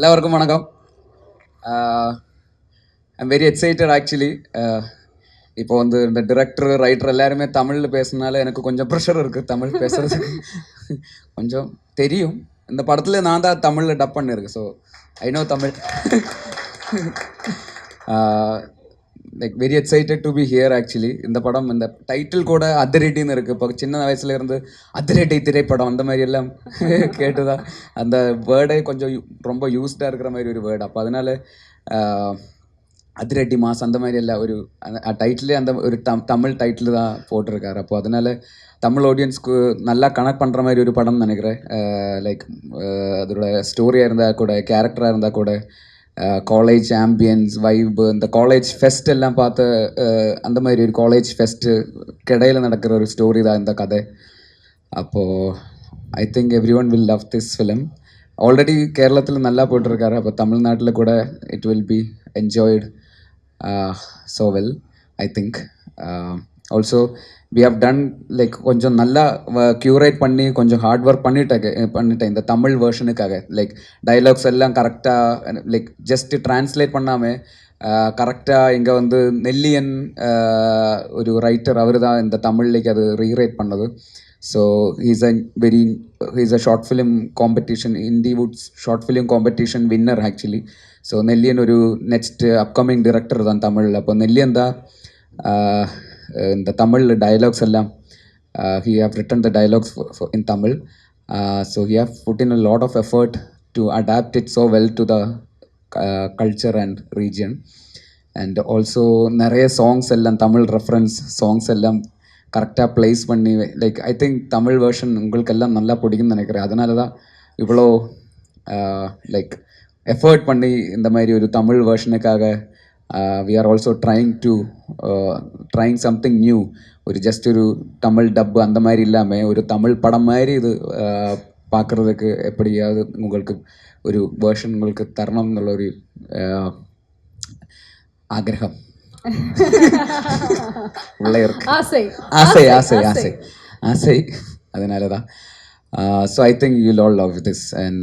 எல்லாருக்கும் வணக்கம். I'm very excited actually. இப்போ வந்து இந்த டிரெக்டர் ரைட்டர் எல்லாருமே தமிழில் பேசுனால எனக்கு கொஞ்சம் ப்ரெஷர் இருக்குது தமிழ் பேசுகிறதுக்கு. கொஞ்சம் தெரியும். இந்த படத்தில் நான் தான் தமிழில் டப் பண்ணியிருக்கேன். So I know Tamil. Like very excited to be here actually. இந்த படம் இந்த டைட்டில் கூட அதிரடின்னு இருக்குது. இப்போ சின்ன வயசுல இருந்து அதிரடி திரைப்படம் அந்த மாதிரி எல்லாம் கேட்டுதான் அந்த வேர்டே கொஞ்சம் ரொம்ப யூஸ்டாக இருக்கிற மாதிரி ஒரு வேர்டு. அப்போ அதனால அதிரடி மாஸ் அந்த மாதிரி எல்லாம் ஒரு டைட்டிலே அந்த ஒரு தமிழ் டைட்டில் தான் போட்டிருக்காரு. அப்போ அதனால தமிழ் ஆடியன்ஸ்க்கு நல்லா கனெக்ட் பண்ணுற மாதிரி ஒரு படம்னு நினைக்கிறேன். லைக் அதோட ஸ்டோரியாக இருந்தால் கூட, கேரக்டராக இருந்தால் கூட, காலேஜ் ஆம்பியன்ஸ் வைப், இந்த காலேஜ் ஃபெஸ்ட் எல்லாம் பார்த்து அந்த மாதிரி ஒரு காலேஜ் ஃபெஸ்ட்டு கிடையில் நடக்கிற ஒரு ஸ்டோரி தான் இந்த கதை. அப்போது I think every one will love this film. Already கேரளத்தில் நல்லா போட்டிருக்காரு. அப்போ தமிழ்நாட்டில் கூட it will B enjoyed so well, I think. Also we have done like கொஞ்சம் நல்லா க்யூரேட் பண்ணி கொஞ்சம் ஹார்ட் ஒர்க் பண்ணிட்டேன் இந்த தமிழ் வேர்ஷனுக்காக. லைக் டைலாக்ஸ் எல்லாம் கரெக்டாக லைக் ஜஸ்ட் ட்ரான்ஸ்லேட் பண்ணாமல் கரெக்டாக இங்கே வந்து நெல்லியன் ஒரு ரைட்டர் அவர் தான் இந்த தமிழ்லேக்கு அது ரீரைட் பண்ணது. So he's a short film competition, Indywood's short film competition winner actually. So நெல்லியன் ஒரு நெக்ஸ்ட் அப்கமிங் டிரெக்டர் தான் தமிழில். அப்போ நெல்லியன் தான் இந்த தமிழ் டைலாக்ஸ் எல்லாம் he have written the dialogues in Tamil. So he have put in a lot of effort to adapt it so well to the culture and region. And also நிறைய songs எல்லாம் Tamil reference songs எல்லாம் கரெக்டாக place பண்ணி like I think Tamil version உங்களுக்கெல்லாம் நல்லா பிடிக்கும்னு நினைக்கிறேன். அதனால தான் இவ்வளோ லைக் எஃபர்ட் பண்ணி இந்த மாதிரி ஒரு தமிழ் வேர்ஷனுக்காக we are also trying something new. ஒரு ஜஸ்ட் ஒரு தமிழ் டப்பு அந்த மாதிரி இல்லாமல் ஒரு தமிழ் படம் மாதிரி இது பார்க்குறதுக்கு எப்படியாவது உங்களுக்கு ஒரு வேர்ஷன் உங்களுக்கு தரணும் എന്നുള്ള ஒரு ஆகிரகம் உள்ளே இருக்கு. ஆசை ஆசை ஆசை ஆசை அதனால தான். So I think you all love this and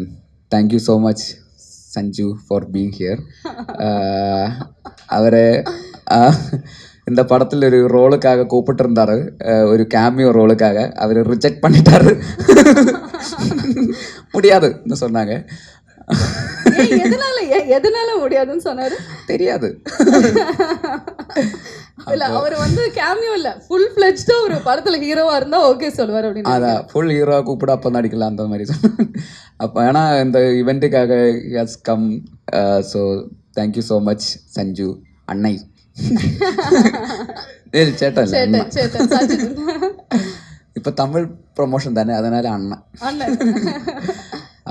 thank you so much Sanju for being here. அவரை இந்த படத்தில் ஒரு ரோலுக்காக கூப்பிட்டுருந்தாரு, ஒரு கேமியோ ரோலுக்காக. அவர் ரிஜெக்ட் பண்ணிட்டாரு, முடியாதுன்னு சொன்னாங்க. எதனால முடியாதுன்னு சொன்னாரு தெரியாது. இல்ல அவர் வந்து கேமியோ இல்ல, ஃபுல் ஃப்ளெஜ்டா ஒரு படத்துல ஹீரோவா இருந்தா ஓகே சொல்வார் அப்படின்னு. அதான் ஃபுல் ஹீரோவா கூப்பிட அப்போ நடிக்கலாம் அந்த மாதிரி சொன்னாங்க. அப்போ ஏன்னா இந்த இவெண்ட்டுக்காக has come. So thank you so much Sanju அன்னை. சேட்டா இல்லை, இப்போ தமிழ் ப்ரொமோஷன் தானே, அதனால அண்ணன்.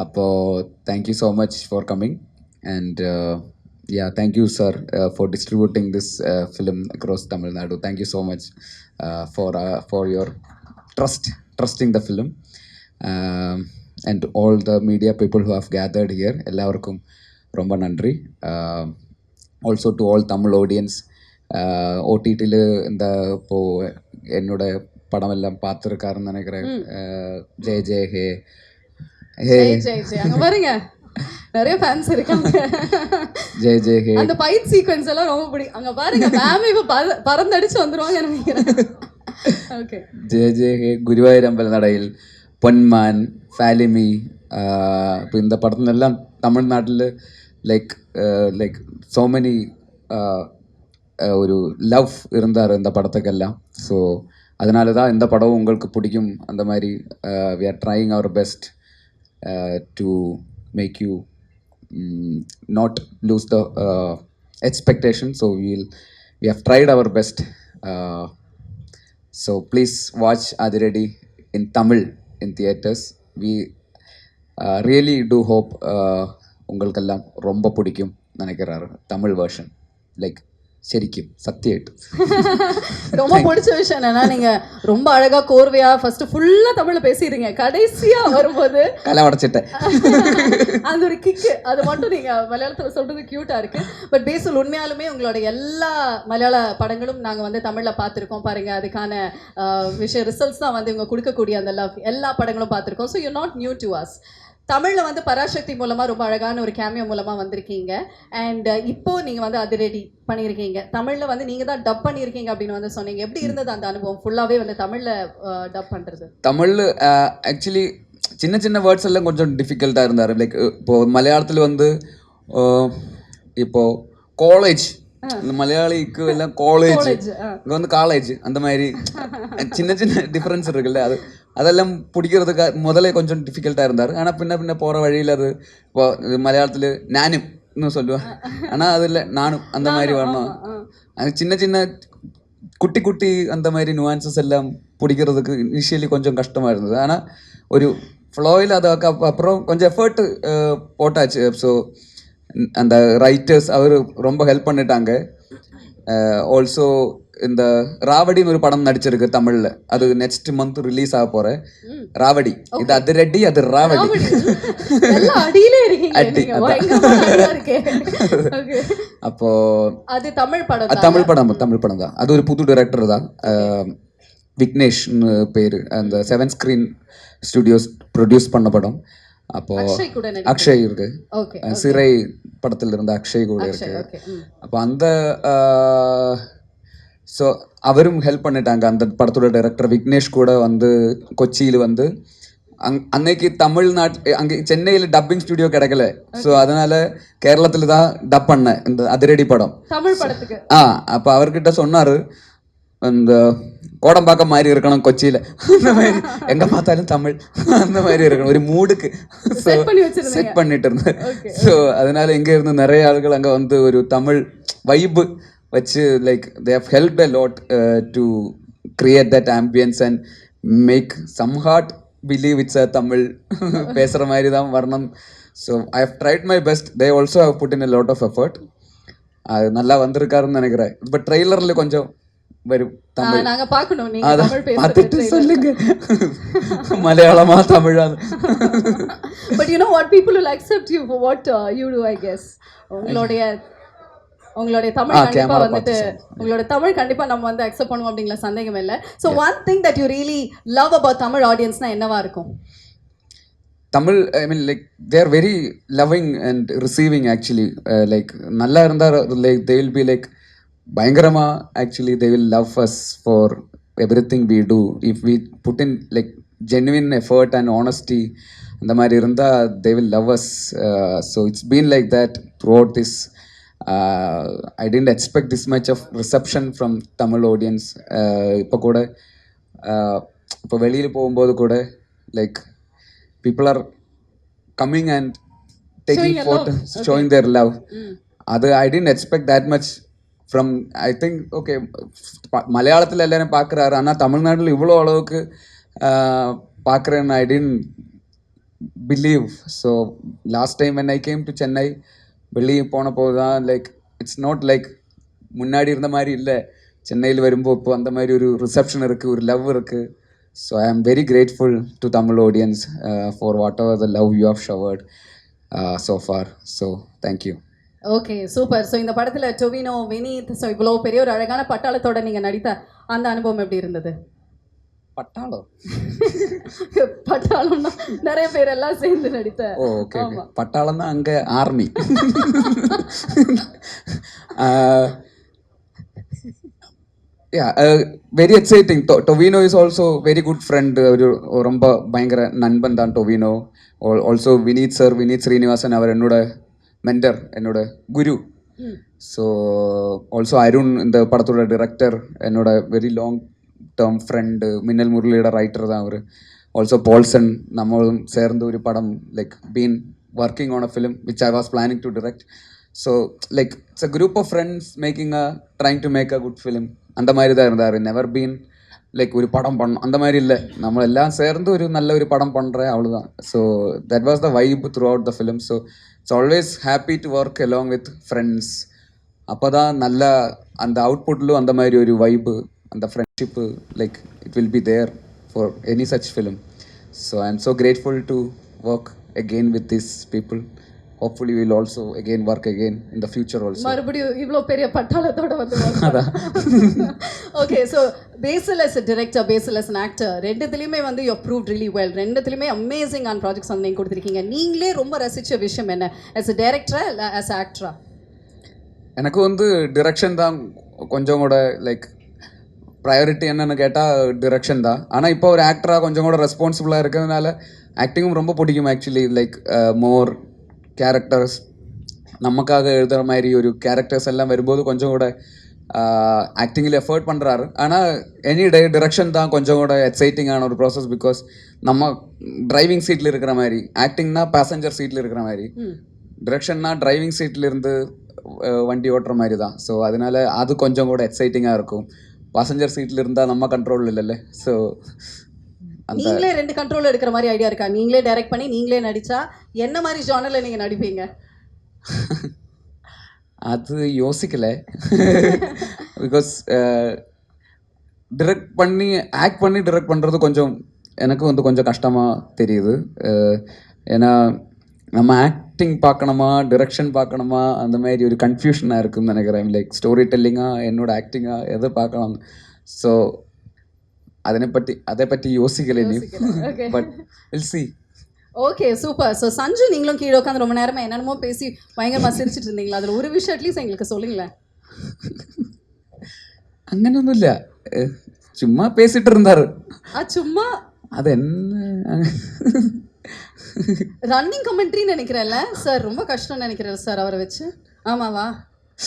அப்போது thank you so much for coming and yeah, thank you sir for distributing this film across Tamil Nadu. Thank you so much for your trusting the film, and all the media people who have gathered here. எல்லாருக்கும் ரொம்ப நன்றி. Also to all Tamil audience, OTTல இந்த இப்போது என்னோட படம் எல்லாம் பார்த்துருக்காருன்னு நினைக்கிறேன். ஜெய் ஜெய் ஹே ஹே அங்க பாருங்க நிறைய ஃபேன்ஸ் இருக்காங்க. ஜெய் ஜெய் ஹே அந்த ஃபைட் சீக்வென்ஸ் எல்லாம் ரொம்ப பிடிக்கும். அங்க பாருங்க மேம் இப்ப பறந்தடிச்சு வந்துருவாங்க நினைக்கிறேன். ஓகே, ஜெய் ஜெய் ஹே, ഗുരുവായൂരമ്പല നടയിൽ, പൊന്മാൻ, ഫാലിമി. இப்போ இந்த படத்துலெல்லாம் தமிழ்நாட்டில் லைக் ஸோ மெனி ஒரு லவ் இருந்தார் இந்த படத்துக்கெல்லாம். ஸோ அதனால தான் இந்த படம் உங்களுக்கு பிடிக்கும். அந்த மாதிரி we are trying our best to make you not lose the expectation. So we have tried our best. So please watch Adiradi in Tamil in theaters. We really do hope உங்களுக்கெல்லாம் ரொம்ப பிடிக்கும் நினைக்கிறாரு தமிழ் வேர்ஷன். லைக் சரிக்கும் சத்தியாயிட்டு ரொம்ப பிடிச்ச விஷயம் என்னன்னா, நீங்க ரொம்ப அழகா கோர்வையா ஃபர்ஸ்ட் ஃபுல்லா தமிழ்ல பேசிடுறீங்க, கடைசியா வரும்போது கலை உடைச்சிட்டேன். அந்த ஒரு கிக்கு அது மட்டும் நீங்க மலையாளத்துல சொல்றது கியூட்டா இருக்கு. பட் பேசல் உண்மையாலுமே உங்களோட எல்லா மலையாள படங்களும் நாங்க வந்து தமிழ்ல பார்த்துருக்கோம் பாருங்க. அதுக்கான விஷயம் ரிசல்ட்ஸ் தான் வந்து இவங்க கொடுக்கக்கூடிய அந்த லவ் எல்லா படங்களும் பார்த்துருக்கோம். So you not new to us. தமிழ்ல வந்து பராசக்தி மூலமா ரொம்ப அழகான ஒரு கேமியோ மூலமா வந்திருக்கீங்க. அண்ட் இப்போ நீங்க வந்து அதிரடி பண்ணியிருக்கீங்க. தமிழ்ல வந்து நீங்க தான் டப் பண்ணியிருக்கீங்க அப்படின்னு வந்து சொன்னீங்க. எப்படி இருந்தது அந்த அனுபவம் ஃபுல்லாவே வந்து தமிழ்ல டப் பண்றது? தமிழ் ஆக்சுவலி சின்ன சின்ன வேர்ட்ஸ் எல்லாம் கொஞ்சம் டிஃபிகல்ட்டாக இருந்தார். லைக் இப்போ மலையாளத்தில் வந்து இப்போ காலேஜ், இந்த மலையாளிக்கு எல்லாம் காலேஜ், இங்கே வந்து காலேஜ், அந்த மாதிரி சின்ன சின்ன டிஃப்ரென்ஸ் இருக்குல்ல, அதெல்லாம் பிடிக்கிறதுக்கு முதல்ல கொஞ்சம் டிஃபிகல்ட்டாக இருந்தார். ஆனால் பின்ன போகிற வழியில் அது இப்போ மலையாளத்தில் நானும் இன்னும் சொல்லுவேன், ஆனால் அதில் நானும் அந்த மாதிரி வரணும். அது சின்ன சின்ன குட்டி குட்டி அந்த மாதிரி நுவான்சஸ் எல்லாம் பிடிக்கிறதுக்கு இனிஷியலி கொஞ்சம் கஷ்டமாக இருந்தது. ஆனால் ஒரு ஃப்ளோயில் அது அப்புறம் கொஞ்சம் எஃபர்ட் போட்டாச்சு. ஸோ அந்த ரைட்டர்ஸ் அவர் ரொம்ப ஹெல்ப் பண்ணிட்டாங்க. ஆல்சோ இந்த ராவடின்னு ஒரு படம் நடிச்சிருக்கு தமிழ்ல, அது நெக்ஸ்ட் மந்த் ரிலீஸ் ஆக போற ராவடி. இது அது ரெட்டி, அது ராவடி. அப்போ அது தமிழ் படம் தான். அது ஒரு புது டைரக்டர் தான், விக்னேஷ்னு பேரு. அந்த 7 ஸ்கிரீன் ஸ்டுடியோஸ் ப்ரொடியூஸ் பண்ண படம். அப்போ அக்ஷய் இருக்கு, சிறை படத்துல இருந்த அக்ஷய் கூட இருக்கு. அப்போ அந்த ஸோ அவரும் ஹெல்ப் பண்ணிட்டாங்க. அந்த படத்தோட டைரக்டர் விக்னேஷ் கூட வந்து கொச்சியில் வந்து அன்னைக்கு தமிழ்நாட்டு அங்கே சென்னையில் டப்பிங் ஸ்டுடியோ கிடைக்கல. ஸோ அதனால கேரளத்தில் தான் டப் பண்ணேன் இந்த அதிரடி படம் தமிழ் படத்துக்கு. அப்போ அவர்கிட்ட சொன்னார், இந்த கோடம்பாக்கம் மாதிரி இருக்கணும் கொச்சியில், அந்த மாதிரி எங்கே பார்த்தாலும் தமிழ் அந்த மாதிரி இருக்கணும் ஒரு மூடுக்கு செட் பண்ணிட்டு இருந்தேன். ஸோ அதனால இங்கே இருந்து நிறைய ஆட்கள் அங்கே வந்து ஒரு தமிழ் வைப்பு வச்சு like they have helped a lot to create that ambience and make some hard believe it's a Tamil பேசுகிற மாதிரி தான் வரணும். So I have tried my best. They also have put in a lot of effort. அது நல்லா வந்திருக்காருன்னு நினைக்கிறேன். இப்போ ட்ரெய்லரில் கொஞ்சம் வரும் தமிழ், நாங்க பார்க்கணும், நீங்க தமிழ் பார்த்துட்டு சொல்லுங்க மலையாளமா தமிழா. But you know what, people will accept you for what you do, I guess. உங்களுடைய தமிழ் கண்டிப்பா வந்துட்டு உங்களோட தமிழ் கண்டிப்பா நம்ம வந்து அக்செப்ட் பண்ணுவோம் அப்படிங்கிற சந்தேகம் இல்லை. So one thing that you really love about Tamil ஆடியன்ஸ்னா என்னவா இருக்கும்? Tamil, I mean like they are very loving and receiving actually. Like நல்லா இருந்தால் like they will be like பயங்கரமா actually they will love us for everything we do. If we put in like genuine effort and honesty, அந்த மாதிரி இருந்தால் they will love us. So it's been like that throughout this. I didn't expect this much of reception from Tamil audience. இப்போ கூட இப்போ வெளியில் போகும்போது கூட like people are coming and taking photos, showing their love. அது I didn't expect that much from, I think, okay, மலையாளத்தில் எல்லாரும் பார்க்குறாரு, ஆனால் தமிழ்நாட்டில் இவ்வளோ அளவுக்கு பார்க்குறேன்னு I didn't believe. So last time when I came to Chennai, வெளியே போனப்போது தான் லைக் இட்ஸ் நாட் லைக் முன்னாடி இருந்த மாதிரி இல்லை. சென்னையில் வரும்போது இப்போ அந்த மாதிரி ஒரு ரிசப்ஷன் இருக்குது, ஒரு லவ் இருக்குது. So I am very grateful to Tamil audience for whatever the love you have showered so far. So thank you. Okay, super. So இந்த படத்தில் டொவினோ, வினீத், ஸோ இவ்வளோ பெரிய ஒரு அழகான பட்டாளத்தோட நீங்கள் நடித்த அந்த அனுபவம் எப்படி இருந்தது? பட்டாளம்னா நிறைய பேர் எல்லாம் சேர்ந்து நடித்த. ஓகே, பட்டாளம் தான் அங்கே army. Very exciting. Tovino is also very good friend. ஒரு ரொம்ப பயங்கர நண்பன் தான் டொவினோ. ஆல்சோ வினீத் சார், வினீத் ஸ்ரீனிவாசன், அவர் என்னோட மென்டர், என்னோட குரு. ஸோ ஆல்சோ அருண், இந்த படத்தோட டிரெக்டர், என்னோட வெரி லாங் டேர்ம் ஃப்ரெண்டு. மின்னல் முரளியோட ரைட்டர் தான் அவர். ஆல்சோ பால்சன், நம்மளும் சேர்ந்து ஒரு படம் like been working on a film which I was planning to direct. So like it's a group of friends making trying to make a good film. அந்த மாதிரி தான் இருந்தார். நெவர் பீன் லைக் ஒரு படம் பண்ணணும் அந்த மாதிரி இல்லை, നമ്മളെല്ലാം சேர்ந்து ஒரு நல்ல ஒரு படம் பண்ணுறேன், அவ்வளோதான். So that was the vibe through out the film. So it's always happy to work along with friends. அப்போ தான் நல்ல அந்த அவுட்புட்லும் அந்த மாதிரி ஒரு வைப்பு, அந்த friendship like it will be there for any such film. So I am so grateful to work again with this people hopefully we'll also again work again in the future also. மறுபடியும் இவ்வளோ பெரிய பட்டாளத்தோட வந்து okay so Basil as a director, Basil as an actor, ரெண்டுத்துலேயுமே வந்து you proved really well. ரெண்டுத்துலேயுமே amazing ஆன் projects வந்து நீங்கள் கொடுத்துருக்கீங்க. நீங்களே ரொம்ப ரசித்த விஷயம் என்ன as a director இல்லை as a actor? எனக்கு வந்து டிரெக்ஷன் தான் கொஞ்சம் கூட லைக் ப்ரையாரிட்டி என்னன்னு கேட்டால் டிரெக்ஷன் தான். ஆனால் இப்போ ஒரு ஆக்டராக கொஞ்சம் கூட ரெஸ்பான்சிபிளாக இருக்கிறதுனால ஆக்டிங்கும் ரொம்ப பிடிக்கும் ஆக்சுவலி. லைக் மோர் கேரக்டர்ஸ் நமக்காக எழுதுகிற மாதிரி ஒரு கேரக்டர்ஸ் எல்லாம் வரும்போது கொஞ்சம் கூட ஆக்டிங்கில் எஃபர்ட் பண்ணுறாரு. ஆனால் எனி டே டிரெக்ஷன் தான் கொஞ்சம் கூட எக்ஸைட்டிங்கான ஒரு ப்ராசஸ். பிகாஸ் நம்ம டிரைவிங் சீட்டில் இருக்கிற மாதிரி, ஆக்டிங்னா பேசஞ்சர் சீட்டில் இருக்கிற மாதிரி, டிரெக்ஷன்னா டிரைவிங் சீட்டில் இருந்து வண்டி ஓட்டுற மாதிரி தான். ஸோ அதனால அது கொஞ்சம் கூட எக்ஸைட்டிங்காக இருக்கும். பாசஞ்சர் சீட்டில் இருந்தால் நம்ம கண்ட்ரோல் இல்லைல்ல. ஸோ நீங்களே 2 கண்ட்ரோல் எடுக்கிற மாதிரி ஐடியா இருக்கா? நீங்களே டைரக்ட் பண்ணி நீங்களே நடிச்சா என்ன மாதிரி ஜானரில் நீங்கள் நடிப்பீங்க? அது யோசிக்கலை. பிகாஸ் டிரெக்ட் பண்ணி ஆக்ட் பண்ணி டிரெக்ட் பண்ணுறது கொஞ்சம் எனக்கு வந்து கொஞ்சம் கஷ்டமாக தெரியுது. ஏன்னா நம்ம ஆக்டிங் பார்க்கணுமா டிரெக்ஷன் பார்க்கணுமா அந்த மாதிரி ஒரு கன்ஃபியூஷனாக இருக்குன்னு நினைக்கிறேன். லைக் ஸ்டோரி டெல்லிங்காக என்னோட ஆக்டிங்காக எதை பார்க்கலாம். ஸோ அதை பற்றி யோசிக்கலை நீ. But will see. Okay super. So Sanju, நீங்களும் கீழே உட்காந்து ரொம்ப நேரமாக என்னென்னமோ பேசி பயங்கரமாக சிரிச்சிட்டு இருந்தீங்களா? அதில் ஒரு விஷயம் அட்லீஸ்ட் எங்களுக்கு சொல்லுங்களேன். അങ്ങനൊന്നും ഇല്ല, ചുമ്മാ പേസിട്ട് இருந்தாரு. சும்மா அது என்ன ரன்னிங் கமெண்ட்ரின்னு நினைக்கிறேன்ல சார்? ரொம்ப கஷ்டம்னு நினைக்கிறேன் சார் அவரை வச்சு. ஆமாவா?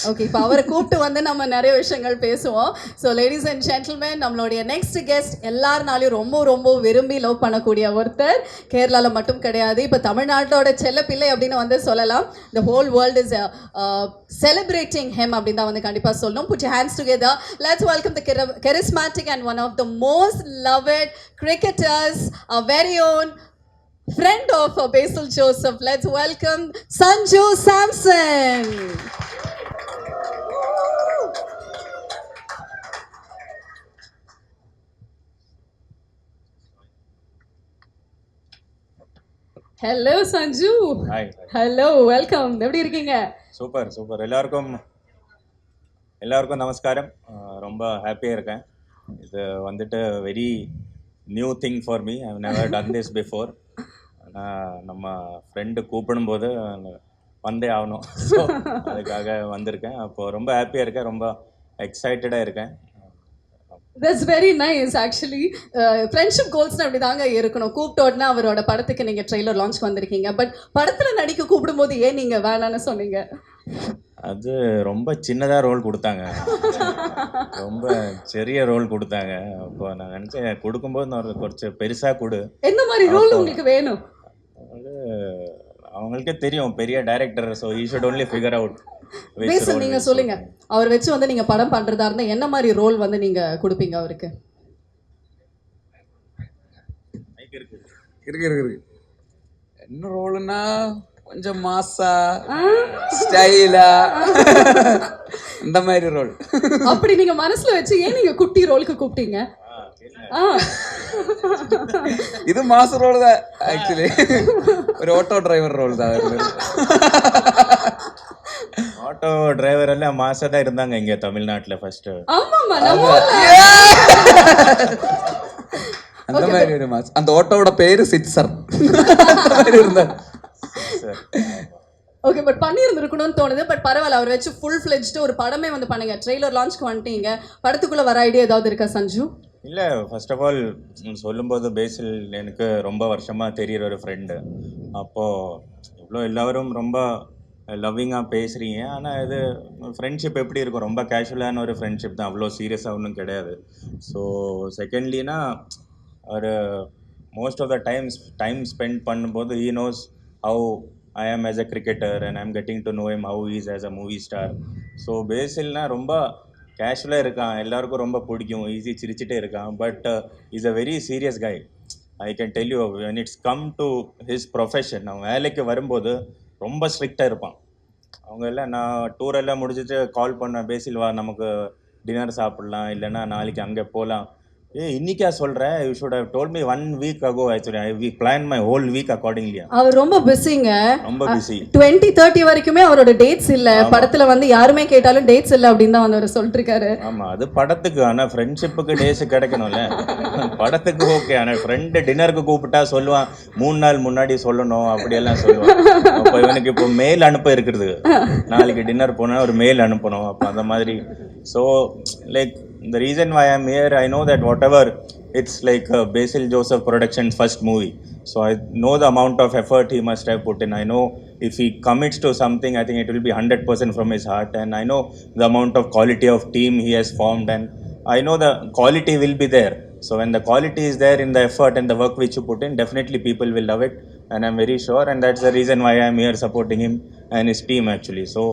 ஓகே, இப்போ அவரை கூப்பிட்டு வந்து நம்ம நிறைய விஷயங்கள் பேசுவோம். ஸோ லேடிஸ் அண்ட் ஜென்டில்மேன், நம்மளுடைய நெக்ஸ்ட் கெஸ்ட் எல்லாருனாலையும் ரொம்ப ரொம்ப விரும்பி லவ் பண்ணக்கூடிய ஒருத்தர். கேரளாவில் மட்டும் கிடையாது, இப்போ தமிழ்நாட்டோட செல்ல பிள்ளை அப்படின்னு வந்து சொல்லலாம். The whole world is celebrating him அப்படின்னு தான் வந்து கண்டிப்பாக சொல்லணும். Put your hands together. Let's welcome the charismatic and one of the most loved cricketers, our very own friend of Basil Joseph. Let's welcome Sanju Samson. Hello Sanju. Hi. Hello, welcome. எப்படி இருக்கீங்க? Super super. எல்லாருக்கும் நமஸ்காரம். ரொம்ப ஹாப்பியாக இருக்கேன். இது வந்துட்டு very new thing for me. I never done this before. ஆனால் நம்ம ஃப்ரெண்டு கூப்பிடும்போது வந்தே ஆகணும். ஸோ அதுக்காக வந்திருக்கேன். அப்போது ரொம்ப ஹாப்பியாக இருக்கேன், ரொம்ப எக்ஸைட்டடாக இருக்கேன். That's very nice. Actually friendship கோல்ஸ்னு அப்படி தாங்க இருக்கணும். கூப்பிட்ட உடனே அவரோட படத்துக்கு நீங்கள் ட்ரெய்லர் லான்ச் வந்திருக்கீங்க. பட் படத்தில் நடிக்க கூப்பிடும்போது ஏன் நீங்கள் வேணான்னு சொன்னீங்க? அது ரொம்ப சின்னதாக ரோல் கொடுத்தாங்க, ரொம்ப சிறிய ரோல் கொடுத்தாங்க. அப்போ நான் நினச்சேன் கொடுக்கும்போது நான் கொஞ்சம் பெருசாக கொடு. என்ன மாதிரி ரோல் உங்களுக்கு வேணும்? அது அவங்களுக்கே தெரியும், பெரிய director. So he should only figure out. பேச நீங்கள் சொல்லுங்க, அவர் வச்சு வந்து நீங்கள் படம் பண்ணுறதா இருந்தால் என்ன மாதிரி ரோல் வந்து நீங்கள் கொடுப்பீங்க அவருக்கு? இருக்கு என்ன ரோலுன்னா கொஞ்சம் மாசா ஸ்டைலா இந்த மாதிரி ரோல். அப்படி நீங்க மனசுல வச்சு ஏன் நீங்க குட்டி ரோலுக்கு கூப்பிட்டீங்க? இது மாச ரோல் தான் ஆக்சுவலி. ஒரு ஆட்டோ டிரைவர் ரோல் தான். ஆட்டோ டிரைவர் எல்லாம் மாசா தான் இருந்தாங்க இங்க தமிழ்நாட்டில் ஃபர்ஸ்ட். ஆமாமா, அந்த மாதிரி ஒரு மாஸ். அந்த ஆட்டோவோட பேரு சிட்சர் இருந்தார். ஓகே, பட் பண்ணியிருந்துருக்கணும்னு தோணுது. பட் பரவாயில்ல, அவர் வச்சு ஃபுல் ஃப்ளெஜ்டு ஒரு படமே வந்து பண்ணுங்க. ட்ரெய்லர் லான்ச்க்கு வந்துட்டீங்க. படத்துக்குள்ள வர ஐடியா ஏதாவது இருக்கா சஞ்சு? இல்லை, ஃபர்ஸ்ட் ஆஃப் ஆல் சொல்லும்போது பேசில் எனக்கு ரொம்ப வருஷமாக தெரிகிற ஒரு ஃப்ரெண்டு. அப்போது இவ்வளோ எல்லோரும் ரொம்ப லவ்விங்காக பேசுகிறீங்க. ஆனால் இது ஃப்ரெண்ட்ஷிப் எப்படி இருக்கும், ரொம்ப கேஷுவலான ஒரு ஃப்ரெண்ட்ஷிப் தான், அவ்வளோ சீரியஸாக ஒன்றும் கிடையாது. ஸோ செகண்ட்லினா ஒரு most of the time spend பண்ணும்போது he knows how I am as a cricketer and I'm getting to know him how he is as a movie star. So பேசில்னா ரொம்ப கேஷுவலாக இருக்கான், எல்லாருக்கும் ரொம்ப பிடிக்கும், ஈஸி சிரிச்சிட்டே இருக்கான். But is a very serious guy. I can tell you, when it's come to his profession, அவன் வேலைக்கு வரும்போது ரொம்ப ஸ்ட்ரிக்டாக இருப்பான். அவங்க எல்லாம் நான் டூரெல்லாம் முடிச்சுட்டு கால் பண்ணேன், பேசில் வா நமக்கு டின்னர் சாப்பிட்லாம், இல்லைன்னா நாளைக்கு அங்கே போகலாம், இன்னைக்கா சொல்கிறேன், you should have told me 1 week ago actually. I planned my whole week accordingly. அவர் ரொம்ப பிஸிங்க. ரொம்ப பிஸி. 2030 வரைக்குமே அவரோட டேட்ஸ் இல்ல. படத்துல வந்து யாருமே கேட்டாலும் டேட்ஸ் இல்ல அப்படின்னு தான் வந்து அவர் சொல்லிட்டு இருக்காரு. ஆமா, அது படத்துக்கு. ஆனா ஃப்ரெண்ட்ஷிப்புக்கு டேஸ் கிடைக்கணும்ல. படத்துக்கு ஓகே, ஆனா ஃப்ரெண்டு டின்னருக்கு கூப்பிட்டா சொல்லுவான் 3 நாள் முன்னாடி சொல்லணும் அப்படியெல்லாம் சொல்லுவான். அப்போ இவனுக்கு இப்போ மெயில் அனுப்ப இருக்குது, நாளைக்கு டின்னர் போனால் ஒரு மெயில் அனுப்பணும். அப்போ அந்த மாதிரி. So like the reason why I'm here, I know that whatever, it's like Basil Joseph Productions' first movie, so I know the amount of effort he must have put in. I know if he commits to something, I think it will be 100% from his heart, and I know the amount of quality of team he has formed, and I know the quality will be there. So when the quality is there in the effort and the work which you put in, definitely people will love it, and I'm very sure, and that's the reason why I'm here supporting him and his team actually. So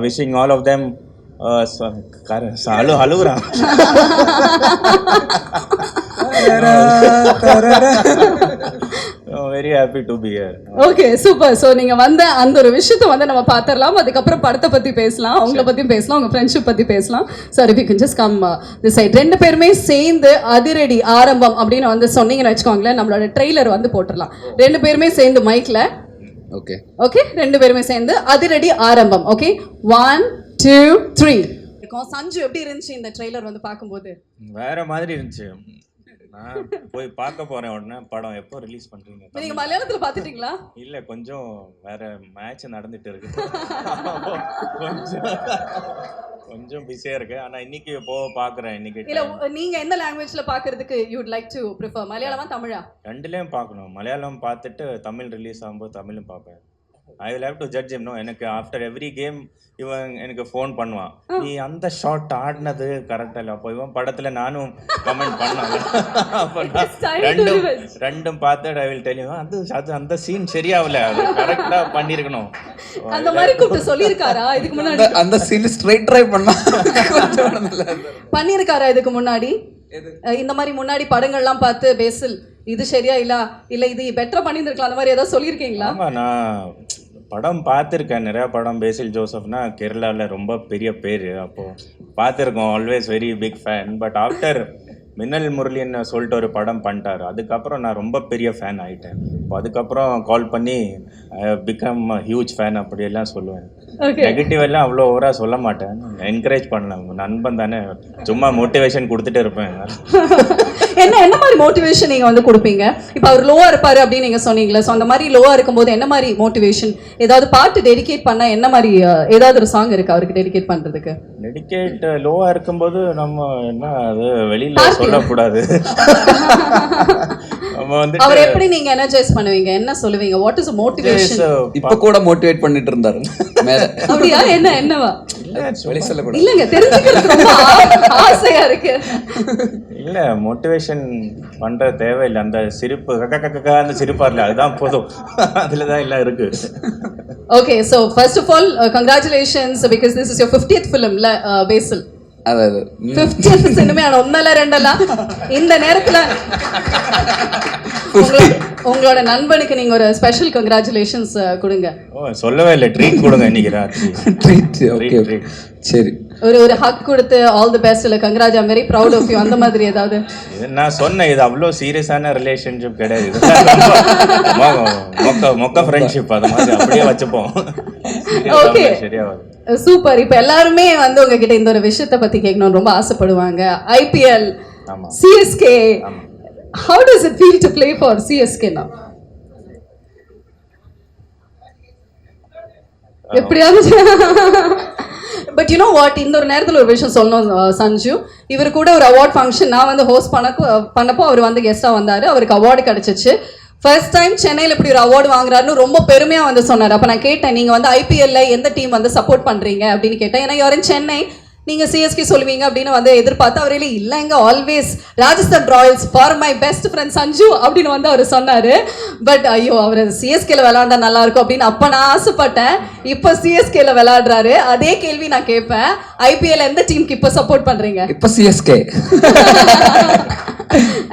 wishing all of them அழுகுறான். Very happy to be here. Okay, super. So நீங்க வந்த அந்த ஒரு விஷயத்தை வந்து நம்ம பார்த்துடலாம். அதுக்கப்புறம் படத்தை பத்தி பேசலாம், அவங்கள பத்தியும் பேசலாம், உங்க ஃப்ரெண்ட்ஷிப் பத்தி பேசலாம். Sir if you can just come this side. ரெண்டு பேருமே சேர்ந்து அதிரடி ஆரம்பம் அப்படின்னு வந்து சொன்னீங்கன்னு வச்சுக்கோங்களேன், நம்மளோட ட்ரெய்லர் வந்து போட்டுடலாம். ரெண்டு பேருமே சேர்ந்து மைக்ல. ஓகே ஓகே, ரெண்டு பேருமே சேர்ந்து அதிரடி ஆரம்பம். ஓகே, 1 2 3. சஞ்சு, எப்படி இருந்துச்சு இந்த ட்ரெய்லர் வந்து பார்க்கும்போது? வேற மாதிரி இருந்துச்சு. நான் போய் பார்க்க போறேன் உடனே. படம் எப்போ ரிலீஸ் பண்றீங்க? நீங்க மலையாளத்துல பாத்துட்டீங்களா? இல்ல, கொஞ்சம் வேற மேட்ச் நடந்துட்டு இருக்கு. கொஞ்சம் பிஸியா இருக்கு. ஆனா இன்னைக்கு பாக்குறேன். இன்னைக்கு இல்ல, நீங்க எந்த லாங்குவேஜ்ல பாக்குறதுக்கு you would like to prefer? மலையாளமா தமிழா? ரெண்டுலயும் பார்க்கணும். மலையாளம் பார்த்துட்டு தமிழ் ரிலீஸ் ஆகும்போது தமிழும் பார்ப்பேன். I will have to judge him. No, எனக்கு ஆஃப்டர் எவ்ரி கேம் இவன் எனக்கு ஃபோன் பண்ணுவான், நீ அந்த ஷாட் ஆடினது கரெக்டாக இல்லை. அப்போ இவன் படத்தில் நானும் கமெண்ட் பண்ணாங்க. அப்போ நான் ரெண்டும் பார்த்துட்டு ஐ வில் டெல் யூ, அது அந்த சீன் சரியாகல, அது கரெக்டாக பண்ணியிருக்கணும். அந்த மாதிரி கூப்பிட்டு சொல்லியிருக்காரா இதுக்கு முன்னாடி? அந்த சீன் ஸ்ட்ரைட் ட்ரை பண்ணியிருக்காரா இதுக்கு முன்னாடி? இந்த மாதிரி முன்னாடி படங்கள்லாம் பார்த்து பேசில் இது சரியா இல்ல இது பெட்டரா பண்ணியிருக்கலாம் அந்த மாதிரி ஏதாவது சொல்லியிருக்கீங்களா? ஆமாம், நான் படம் பார்த்துருக்கேன். நிறையா படம். பேசில் ஜோசப்னா கேரளாவில் ரொம்ப பெரிய பேர். அப்போது பார்த்துருக்கோம். Always very big fan. But after Minnal முரளின்னு சொல்லிட்டு ஒரு படம் பண்ணிட்டாரு, அதுக்கப்புறம் நான் ரொம்ப பெரிய ஃபேன் ஆகிட்டேன். இப்போ அதுக்கப்புறம் கால் பண்ணி பிகம் ஹியூஜ் ஃபேன் அப்படியெல்லாம் சொல்லுவேன். நெகட்டிவ் எல்லாம் அவ்வளோ ஓவராக சொல்ல மாட்டேன், என்கரேஜ் பண்ணலாம். நண்பன் தானே, சும்மா மோட்டிவேஷன் கொடுத்துட்டே இருப்பேன். என்ன மாதிரி மோட்டிவேஷன் நீங்க வந்து கொடுப்பீங்க? இப்போ அவர் லோவா இருப்பாரு அப்படின்னு நீங்க சொன்னீங்களா? ஸோ அந்த மாதிரி லோவா இருக்கும்போது என்ன மாதிரி மோட்டிவேஷன்? ஏதாவது பாட்டு டெடிகேட் பண்ணா என்ன மாதிரி, ஏதாவது ஒரு சாங் இருக்கு அவருக்கு டெடிகேட் பண்றதுக்கு? டெடிகேட் லோவா இருக்கும்போது நம்ம என்ன அது வெளியில சொல்லக்கூடாது. அவர் எப்படி நீங்க எனர்ஜைஸ் பண்ணுவீங்க? என்ன சொல்லுவீங்க? What is motivation? இப்ப கூட மோட்டிவேட் பண்ணிட்டு இருந்தாரு மேல. அப்படியே என்னவா? வெளிய சொல்ல கூட இல்லங்க, தெரிஞ்சுக்கிறது ரொம்ப ஆசையா இருக்கு. இல்ல, மோட்டிவேஷன் பண்ற தேவையில்லை. அந்த சிரிப்பு அந்த சிரிப்பார்ல அதுதான் போதும். அதுலதான் எல்லாம் இருக்கு. Okay, so first of all congratulations because this is your 50th ஃபிலிம்ல பேசில். அதாவது 50th சினிமா ஒன்னல ரெண்டல இந்த நேரத்துல உங்களோட நண்பனுக்கு நீங்க ஒரு ஸ்பெஷல் கங்க்ராச்சுலேஷன்ஸ் கொடுங்க. சொல்லவே இல்லை, ட்ரீட் கொடுங்க இன்னைக்கு ராத்திரி. ட்ரீட். ஓகே, சரி. ஒரு ஹக் கொடுத்து ஆல் தி பெஸ்ட், இல்ல congrats, I am very proud of you அந்த மாதிரி ஏதாவது? நான் சொன்னேன், இது அவ்வளோ சீரியஸான ரிலேஷன்ஷிப் கிடையாது. மொக்க ஃப்ரெண்ட்ஷிப், அது மாதிரி அப்படியே வச்சுப்போம். ஓகே, சரியாவது. சூப்பர். இப்போ எல்லாருமே வந்து உங்ககிட்ட இந்த ஒரு விஷயத்தை பத்தி கேட்கணும்னு ரொம்ப ஆசைப்படுவாங்க. IPL, CSK, how does it feel to play for CSK now? எப்படியாவது பட் யூ நோ வாட், இந்த ஒரு நேரத்தில் ஒரு விஷயம் சொல்லணும் சஞ்சு. இவர் கூட ஒரு அவார்ட் ஃபங்க்ஷன் நான் வந்து ஹோஸ்ட் பண்ணப்போ அவர் வந்து கெஸ்டாக வந்தார். அவருக்கு அவார்டு கிடச்சிச்சு. ஃபர்ஸ்ட் டைம் சென்னையில் இப்படி ஒரு அவார்டு வாங்குறாருன்னு ரொம்ப பெருமையாக வந்து சொன்னார். அப்போ நான் கேட்டேன், நீங்கள் வந்து IPL எந்த டீம் வந்து சப்போர்ட் பண்ணுறீங்க அப்படின்னு கேட்டேன். ஏன்னா யாரும் சென்னை, நீங்கள் CSK சொல்லுவீங்க அப்படின்னு வந்து எதிர்பார்த்து அவர் இல்லைங்க always Rajasthan Royals for my best friend Sanju அப்படின்னு வந்து அவர் சொன்னார். பட் ஐயோ, அவர் CSKல விளையாண்டா நல்லா இருக்கும் அப்படின்னு அப்போ நான் ஆசைப்பட்டேன். இப்போ CSKல விளையாடுறாரு. அதே கேள்வி நான் கேட்பேன், IPL எந்த டீமுக்கு இப்போ சப்போர்ட் பண்ணுறீங்க? இப்போ CSK.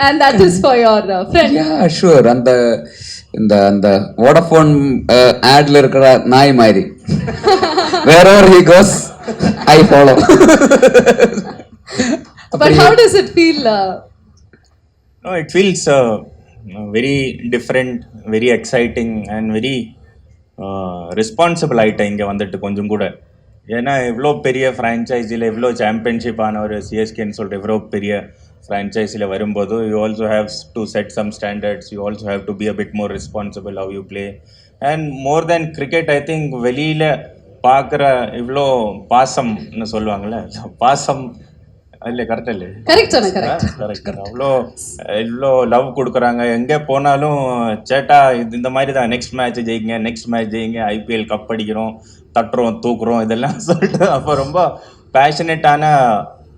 And that is for your friend. Yeah, sure. அந்த வோடஃபோன் ஆட்ல இருக்கிற நாய் மாதிரி wherever he goes I follow. But how does it feel No, it feels very different, very exciting and very responsible ஆகிட்டேன் இங்கே வந்துட்டு கொஞ்சம் கூட. ஏன்னா இவ்வளோ பெரிய ஃப்ரான்ச்சைஸியில் இவ்வளோ சாம்பியன்ஷிப் ஆன ஒரு சிஎஸ்கேன்னு சொல்லிட்டு இவ்வளோ பெரிய ஃப்ரான்ச்சைஸியில் வரும்போது you also have to set some standards, you also have to be a bit more responsible how you play. And more than cricket I think வெளியில் பார்க்குற இவ்வளோ பாசம்னு சொல்லுவாங்கள்ல, பாசம் இல்லை கரெக்ட் இல்லை கரெக்ட் அவ்வளோ இவ்வளோ லவ் கொடுக்குறாங்க. எங்கே போனாலும் சேட்டா இந்த மாதிரி தான், நெக்ஸ்ட் மேட்ச் ஜெயிங்க, நெக்ஸ்ட் மேட்ச் ஜெயிங்க, ஐபிஎல் கப் அடிக்கிறோம், தட்டுறோம், தூக்குறோம், இதெல்லாம் சொல்லிட்டு அப்போ ரொம்ப பேஷனேட்டான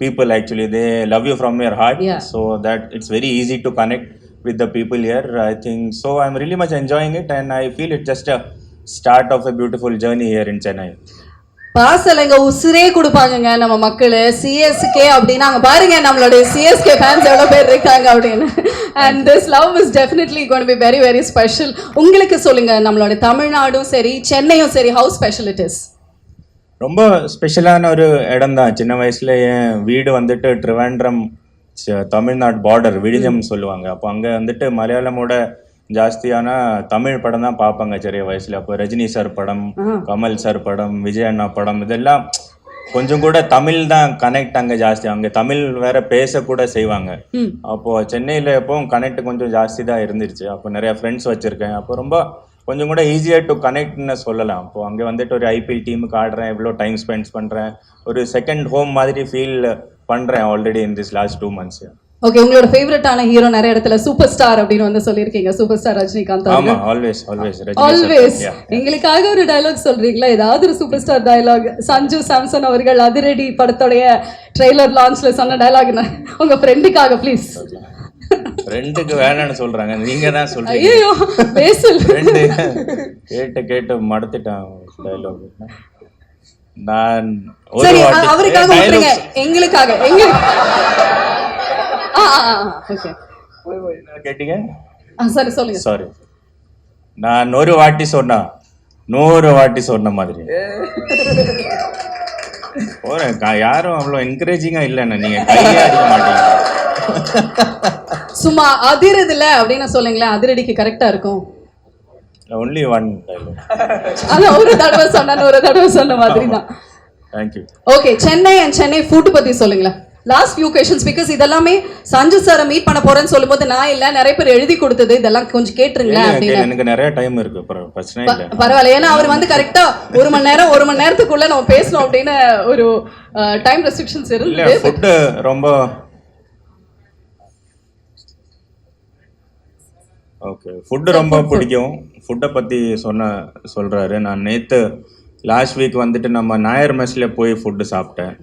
people actually, they love you from your heart. Yeah. So that it's very easy to connect with the people here, I think. So I'm really much enjoying it, and I feel it's just a start of a beautiful journey here in Chennai. பாசலங்க உசுரே கொடுப்பாங்கங்க நம்ம மக்கள். CSK அப்படின்னா அங்கே பாருங்க நம்மளுடைய CSK fans எவ்வளோ பேர் இருக்காங்க அப்படின்னு. And this love is definitely gonna be very very special. உங்களுக்கு சொல்லுங்க, நம்மளோட தமிழ்நாடும் சரி சென்னையும் சரி, ஹவு ஸ்பெஷல் இட் இஸ்? ரொம்ப ஸ்பெஷலான ஒரு இடம் தான். சின்ன வயசுல என் வீடு வந்துட்டு ட்ரிவாண்ட்ரம் தமிழ்நாடு பார்டர் விழிஞ்சம் சொல்லுவாங்க. அப்போ அங்கே வந்துட்டு மலையாளமோட ஜாஸ்தியான தமிழ் படம் தான் பார்ப்பாங்க சிறிய வயசுல. அப்போ ரஜினி சார் படம், கமல் சார் படம், விஜய் அண்ணா படம், இதெல்லாம் கொஞ்சம் கூட தமிழ் தான் கனெக்ட் அங்கே ஜாஸ்தி. அங்கே தமிழ் வேற பேசக்கூட செய்வாங்க. அப்போ சென்னையில் எப்பவும் கனெக்ட் கொஞ்சம் ஜாஸ்தி தான் இருந்துருச்சு. அப்போ நிறைய ஃப்ரெண்ட்ஸ் வச்சிருக்கேன். அப்போ ரொம்ப கொஞ்சம் கூட ஈஸியாக டு கனெக்ட்னு சொல்லலாம். அப்போ அங்கே வந்துட்டு ஒரு ஐபிஎல் டீமுக்கு ஆடுறேன், எவ்வளோ டைம் ஸ்பெண்ட் பண்ணுறேன், ஒரு செகண்ட் ஹோம் மாதிரி ஃபீல் பண்ணுறேன் already in this last 2 months. Okay, உங்களோட ஃபேவரட்டான ஹீரோ நிறைய இடத்துல சூப்பர் ஸ்டார் அப்படின்னு வந்து சொல்லியிருக்கீங்க. Super star Rajinikanth. ஆமா, ஆல்வேஸ் ஆல்வேஸ் ஆல்வேஸ். எங்களுக்காக ஒரு டயலாக் சொல்றீங்களா? ஏதாவது ஒரு super star dialogue. Sanju Samson அவர்கள் அதிரடி படத்தோடைய ட்ரெய்லர் லான்ச்ல சொன்ன டயலாக் உங்க ஃப்ரெண்டுக்காக ப்ளீஸ். ஃப்ரெண்டுக்கு வேணான்னு சொல்றாங்க, நீங்க தான் சொல்றீங்க. ஐயோ பேசல். ஃப்ரெண்டு கேட்டு மடத்திட்டான் டயலாக். நான் சரி, அவருக்காக விட்டுருங்க, எங்களுக்காக. ஓகே, கேட்டீங்க? சரி சொல்லுங்க. சாரி, நான் ஒரு வாட்டி சொன்னா 100 வாட்டி சொன்ன மாதிரி. யாரும் அவ்வளோ என்கரேஜிங்கா இல்லைண்ணா, நீங்க கையே அடிக்க மாட்டீங்க. சும்மா அதிரதுல அப்படின்னு சொல்லுங்களேன், அதிரடிக்கு கரெக்டா இருக்கும். Only one dialogue. அதான் ஒரு தடவை சொன்ன மாதிரி தான். Thank you. Okay, Chennai and Chennai food பத்தி சொல்லுங்களேன். லாஸ்ட் ஃபியூ கொஸ்டின்ஸ், பிகாஸ் இதெல்லாமே சஞ்சு சாரை மீட் பண்ண போறேன்னு சொல்லும்போது நான் இல்ல, நிறைய பேர் எழுதி கொடுத்தது, இதெல்லாம் கொஞ்சம் கேட்டுருங்களேன் அப்படின்னு. எனக்கு நிறைய டைம் இருக்கு, பிரச்சனை இல்ல. பரவாயில்ல, ஏன்னா அவர் வந்து கரெக்டா 1 மணி நேரத்துக்குள்ள நம்ம பேசணும் அப்படின்னு ஒரு டைம் ரெஸ்ட்ரிக்ஷன்ஸ் இருக்கு. ஃபுட் ரொம்ப ஓகே, ஃபுட்டு ரொம்ப பிடிக்கும். ஃபுட்டை பற்றி சொல்கிறாரு. நான் நேற்று லாஸ்ட் வீக் வந்துட்டு நம்ம நாயர் மெஸ்ஸில் போய் ஃபுட்டு சாப்பிட்டேன்.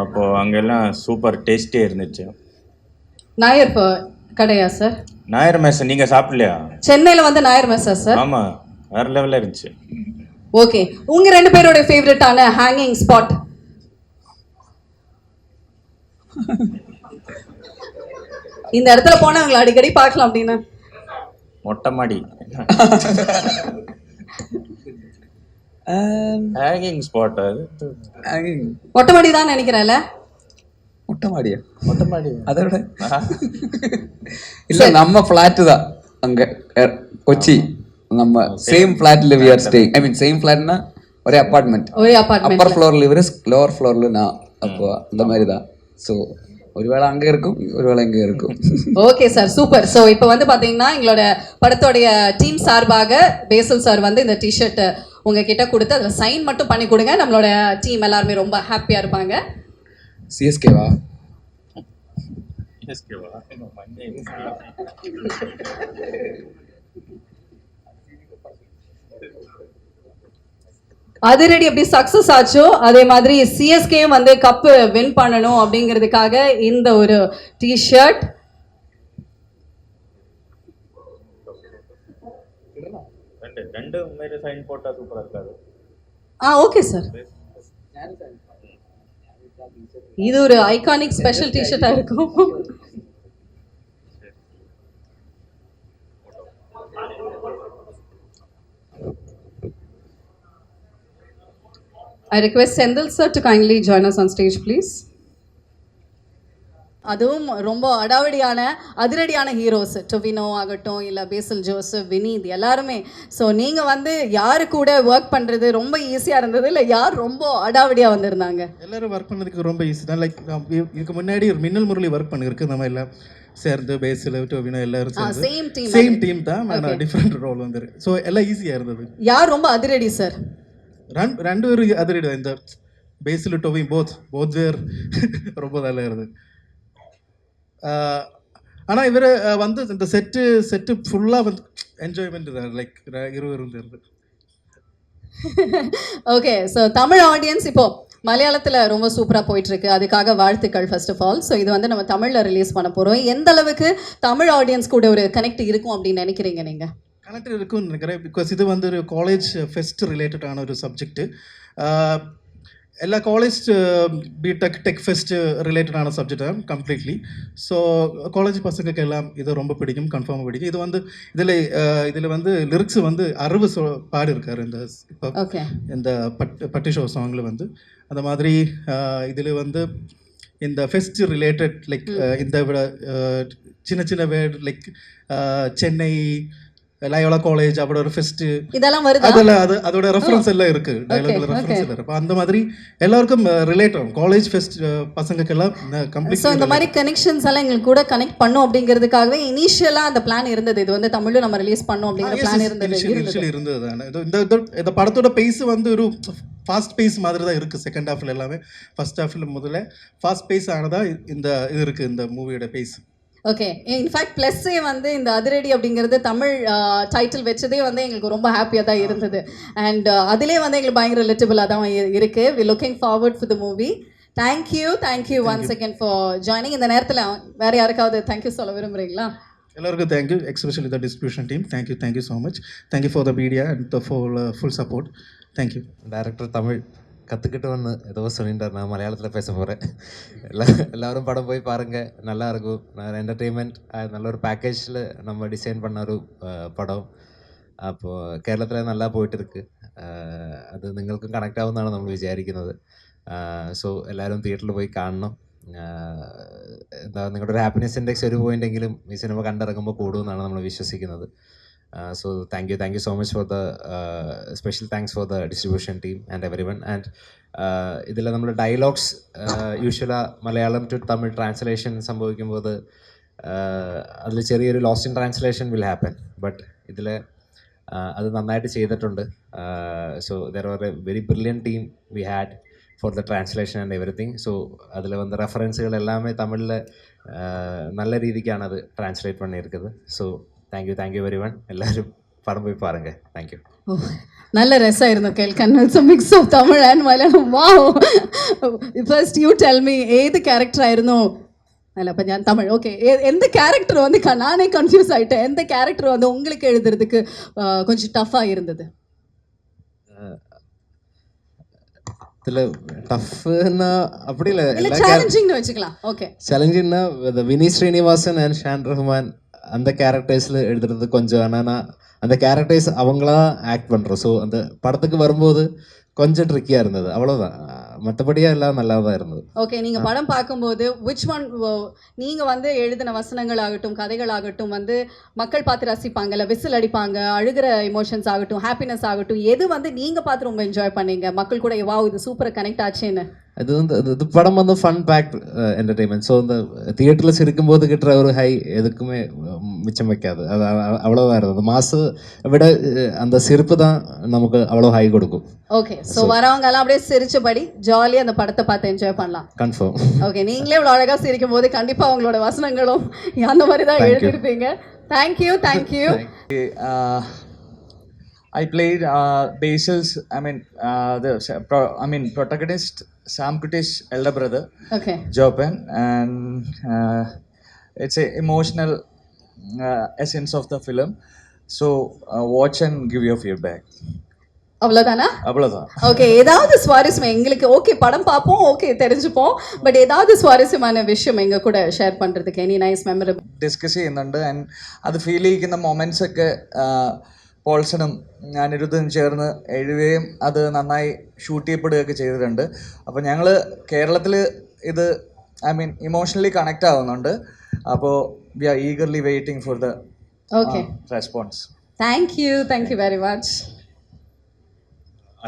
அப்போது அங்கெல்லாம் சூப்பர் டேஸ்டியாக இருந்துச்சு. நாயர் கடையா சார்? நாயர் மெஸ் நீங்கள் சாப்பிடலையா? சென்னையில் வந்து நாயர் மெஸ்ஸா சார்? ஆமாம், வேறு லெவலில் இருந்துச்சு. ஓகே, உங்கள் 2 பேரோட ஃபேவரட்டான ஹேங்கிங் ஸ்பாட்? இந்த இடத்துல போனால் உங்களை அடிக்கடி பார்க்கலாம் அப்படின்னு. மொட்டை மாடி ஹேங்கிங் ஸ்பாட். அது மொட்டை மாடி தான் நினைக்கிறேன்ல. மொட்டை மாடி அதோட இல்ல, நம்ம ஃபிளாட் தான் அங்க கொச்சி. நம்ம சேம் ஃபிளாட்ல we are staying. I mean same ஃபிளாட்னா ஒரே அபார்ட்மெண்ட். அப்பர் ஃப்ளோர்ல இவரு, லோவர் ஃப்ளோர்ல நான். அப்போ அந்த மாதிரி தான். ஸோ ஒருவேளை அங்கே இருக்கும், ஒருவேளை இங்கே இருக்கும். Okay sir, super. ஸோ இப்போ வந்து பார்த்தீங்கன்னா எங்களோட படத்தோடைய டீம் சார்பாக பேசல் சார் வந்து இந்த டிஷர்ட் உங்ககிட்ட கொடுத்து அதில் சைன் மட்டும் பண்ணி கொடுங்க. நம்மளோட டீம் எல்லாருமே ரொம்ப ஹாப்பியாக இருப்பாங்க. சிஎஸ்கேவா? அதிரடி எப்படி சக்சஸ் ஆச்சோ அதே மாதிரி சிஎஸ்கேயும் வந்து கப்பு வின் பண்ணணும் அப்படிங்கிறதுக்காக இந்த ஒரு டிஷர்ட். ஓகே சார், இது ஒரு ஐகானிக் ஸ்பெஷல் டிஷர்ட்டா இருக்கும். I request Sendil sir to kindly join us on stage, please. அதுவும் ரொம்ப அடாவடியான அதிரடியான ஹீரோஸ், டொவினோ ஆகட்டும் இல்லை பேசில் ஜோசப், வினீத் எல்லாருமே. ஸோ நீங்கள் வந்து யாரு கூட ஒர்க் பண்ணுறது ரொம்ப ஈஸியாக இருந்தது, இல்லை யார் ரொம்ப அடாவடியாக வந்திருந்தாங்க? எல்லாரும் ஒர்க் பண்ணதுக்கு ரொம்ப ஈஸி தான். லைக் இதுக்கு முன்னாடி ஒரு மின்னல் முரளி ஒர்க் பண்ணிருக்கு, நம்ம எல்லாம் சேர்ந்து பேஸில் டொவினோ எல்லாரும் சேர்ந்து சேம் டீம் தான், ஆனால் டிஃப்ரெண்ட் ரோல் வந்துருக்கு. ஸோ எல்லாம் ஈஸியாக இருந்தது. யார் ரொம்ப அதிரடி சார்? ரெண்டு பேரும் அதிரடி. இந்த பேஸில் டொவின் போத் வேர் ரொம்ப நல்லா இருந்தது. ஆனால் இவர் வந்து இந்த செட்டு ஃபுல்லாக வந்து என்ஜாய்மெண்ட் தான். லைக் இருவரும் இருந்து. ஓகே, ஸோ தமிழ் ஆடியன்ஸ் இப்போ மலையாளத்தில் ரொம்ப சூப்பராக போயிட்டுருக்கு, அதுக்காக வாழ்த்துக்கள் ஃபர்ஸ்ட் ஆஃப் ஆல். ஸோ இது வந்து நம்ம தமிழில் ரிலீஸ் பண்ண போகிறோம். எந்த அளவுக்கு தமிழ் ஆடியன்ஸ் கூட ஒரு கனெக்ட் இருக்கும் அப்படின்னு நினைக்கிறீங்க நீங்கள்? கனெக்ட் இருக்கும்னு நினைக்கிறேன். பிகாஸ் இது வந்து ஒரு காலேஜ் ஃபெஸ்ட் ரிலேட்டடான ஒரு சப்ஜெக்ட். எல்லா காலேஜ் பிடெக் டெக் ஃபெஸ்ட் ரிலேட்டடான சப்ஜெக்ட் தான் கம்ப்ளீட்லி. ஸோ காலேஜ் பசங்களுக்கு எல்லாம் இது ரொம்ப பிடிக்கும், கன்ஃபார்மாக பிடிக்கும். இது வந்து இதில் வந்து லிரிக்ஸ் வந்து அரவு பாடியிருக்காரு இந்த இப்போ இந்த பட்டி ஷோ சாங்கில் வந்து. அந்த மாதிரி இதில் வந்து இந்த ஃபெஸ்ட் ரிலேட்டட் லைக் இந்த சின்ன word like Chennai Loyola college அவரோட ஒரு ஃபெஸ்ட் இதெல்லாம் வருது, அதெல்லாம் அதோட ரெஃபரன்ஸ் எல்லாம் இருக்கு, டயலாக்ல ரெஃபரன்ஸ் எல்லாம் இருக்கு. அந்த மாதிரி எல்லாருக்கும் ரிலேட் ஆகும். காலேஜ் ஃபெஸ்ட் பசங்களுக்கு எல்லாம் கம்ப்ளீட். ஸோ இந்த மாதிரி கனெக்ஷன்ஸ் எல்லாம் எங்களுக்கு கூட கனெக்ட் பண்ணும் அப்படிங்கிறதுக்காகவே இனிஷியலாக அந்த பிளான் இருந்தது. இது வந்து தமிழில் நம்ம ரிலீஸ் பண்ணோம் அப்படிங்கிற பிளான் இருந்தது தானே. இந்த படத்தோட பேஸ் வந்து ஒரு ஃபாஸ்ட் பேஸ் மாதிரி தான் இருக்குது. செகண்ட் ஹாஃபில் எல்லாமே ஃபர்ஸ்ட் ஹாஃபில் முதல்ல ஃபாஸ்ட் பேஸ் ஆனதா இது இருக்குது இந்த மூவியோட பேஸ். ஓகே, இன்ஃபேக்ட் ப்ளஸ்ஸே வந்து இந்த அதிரடி அப்படிங்கிறது தமிழ் டைட்டில் வச்சதே வந்து எங்களுக்கு ரொம்ப ஹாப்பியாக தான் இருந்தது. அண்ட் அதிலே வந்து எங்களுக்கு பயங்கர ரிலேட்டபிளாக தான் இருக்குது. We looking forward for the movie. Thank you once again for joining. இந்த நேரத்தில் வேறு யாருக்காவது தேங்க்யூ சொல்ல விரும்புகிறீங்களா? எல்லாருக்கும் thank you, especially the distribution team. Thank you so much. Thank you for the media and the full support. Thank you. Director Tamil கற்றுக்கிட்டு வந்து ஏதோ சொல்லிட்டார், நான் மலையாளத்தில் பேச போகிறேன். எல்லோரும் படம் போய் பாருங்கள், நல்லா இருக்கும். நான் என்டர்டெயின்மெண்ட் நல்ல ஒரு பேக்கேஜில் நம்ம டிசைன் பண்ண ஒரு படம். அப்போது കേരളത്തിൽ நல்லா പോയിട്ടിருக்கு. അത് നിങ്ങൾക്കും കണക്റ്റ് ആവുമെന്നാണ് നമ്മൾ വിചാരിക്കുന്നത്. സോ എല്ലാവരും തിയേറ്ററിൽ പോയി കാണണം. എന്താ നിങ്ങളുടെ ഒരു ഹാപ്പിനെസ് ഇൻഡെക്സ് ഒരു പോയിൻ്റെങ്കിലും ഈ സിനിമ കണ്ടിറങ്ങുമ്പോൾ കൂടുമെന്നാണ് നമ്മൾ വിശ്വസിക്കുന്നത്. So thank you so much for the special thanks for the distribution team and everyone. And ഇതിൽ നമ്മൾ dialogues usually Malayalam to Tamil translation സംഭവിക്കുമ്പോൾ അതിൽ ചെറിയൊരു lost in translation will happen. But ഇതിൽ അത് നന്നായിട്ട് ചെയ്തിട്ടുണ്ട്. So there are a very brilliant team we had for the translation and everything. So അതിൽ വന്ന റെഫറൻസുകൾ എല്ലാമേ തമിഴിൽ നല്ല രീതിക്കാണ് അത് ട്രാൻസ്ലേറ്റ് பண்ணியிருக்குது. So thank you very one. எல்லாரும் படம் போய் பாருங்க. தேங்க்யூ. நல்ல രസമായിരുന്നു കേൾക്കാൻ. It's a mix of Tamil and Malayalam. Wow. First you tell me, ഏത് ക്യാരക്ടർ ആയിരുന്നു? അല്ല, അപ്പം ഞാൻ തമിഴ്. ஓகே, எந்த கேரக்டர் வந்து நானே கன்ஃபியூஸ் ஆகிட்டேன். எந்த கேரக்டர் வந்து உங்களுக்கு எழுதுறதுக்கு கொஞ்சம் டஃப்பாக இருந்தது? இதில் டஃப்னா அப்படி இல்லை, சேலஞ்சிங்னு வச்சுக்கலாம். ஓகே, சேலஞ்சிங்னா வினீத் ஸ்ரீனிவாசன் அண்ட் ஷான் ரஹ்மான் அந்த கேரக்டர்ஸில் எழுதுறது கொஞ்சம். என்னன்னா அந்த கேரக்டர்ஸ் அவங்களா ஆக்ட் பண்ணுறோம். ஸோ அந்த படத்துக்கு வரும்போது கொஞ்சம் ட்ரிக்கியாக இருந்தது, அவ்வளோதான். மற்றபடியாக எல்லாம் நல்லா தான் இருந்தது. ஓகே, நீங்கள் படம் பார்க்கும்போது விச் ஒன் நீங்கள் வந்து எழுதின வசனங்கள் ஆகட்டும், கதைகள் ஆகட்டும் வந்து மக்கள் பார்த்து ரசிப்பாங்கல்ல, விசில் அடிப்பாங்க, அழுகிற எமோஷன்ஸ் ஆகட்டும், ஹாப்பினஸ் ஆகட்டும், எது வந்து நீங்கள் பார்த்து ரொம்ப என்ஜாய் பண்ணீங்க, மக்கள் கூட வாவ் இது சூப்பராக கனெக்ட் ஆச்சுன்னு? அது வந்து இது படம் வந்து ஃபன் பேக்ட் என்டர்டெயின்மெண்ட். ஸோ இந்த தியேட்டரில் சிரிக்கும்போது கிட்டுற ஒரு ஹை எதுக்குமே மிச்சம் வைக்காது. அது அவ்வளோதான் இருந்தது. மாசு விட அந்த சிரிப்பு தான் நமக்கு அவ்வளோ ஹை கொடுக்கும். ஓகே, ஸோ வரவங்க எல்லாம் அப்படியே சிரிச்சபடி ஜாலியாக அந்த படத்தை பார்த்து என்ஜாய் பண்ணலாம். கன்ஃபார்ம். ஓகே, நீங்களே இவ்வளோ அழகாக சிரிக்கும் போது கண்டிப்பாக அவங்களோட வசனங்களும் அந்த மாதிரி தான் எழுதியிருப்பீங்க. Thank you. I played Basil's, protagonist Sam Kutty's elder brother, Jopen, and it's a emotional essence of the film. So watch and give your feedback. அவ்வளோதானா? அவ்வளோதான். ஓகே, ஏதாவது சுவாரஸ்யம் எங்களுக்கு ஓகே படம் பார்ப்போம், ஓகே தெரிஞ்சுப்போம், பட் ஏதாவது சுவாரஸ்யமான விஷயம் எங்கள் கூட ஷேர் பண்ணுறதுக்கு எனி நைஸ் மெமரபிள் ഡിസ്കസ് ചെയ്യുന്നുണ്ട്. ആൻഡ് അത് ഫീൽ ചെയ്യിക്കുന്ന മൊമെൻറ്റ്സ് ഒക്കെ പോൾസണും അനിരുദ്ധനും ചേർന്ന് എഴുതുകയും അത് നന്നായി ഷൂട്ട് ചെയ്യപ്പെടുകയൊക്കെ ചെയ്തിട്ടുണ്ട്. അപ്പോൾ ഞങ്ങൾ കേരളത്തിൽ ഇത് ഐ മീൻ ഇമോഷണലി കണക്റ്റ് ആവുന്നുണ്ട്. അപ്പോൾ we are eagerly waiting for the Okay. Response. Thank you very much.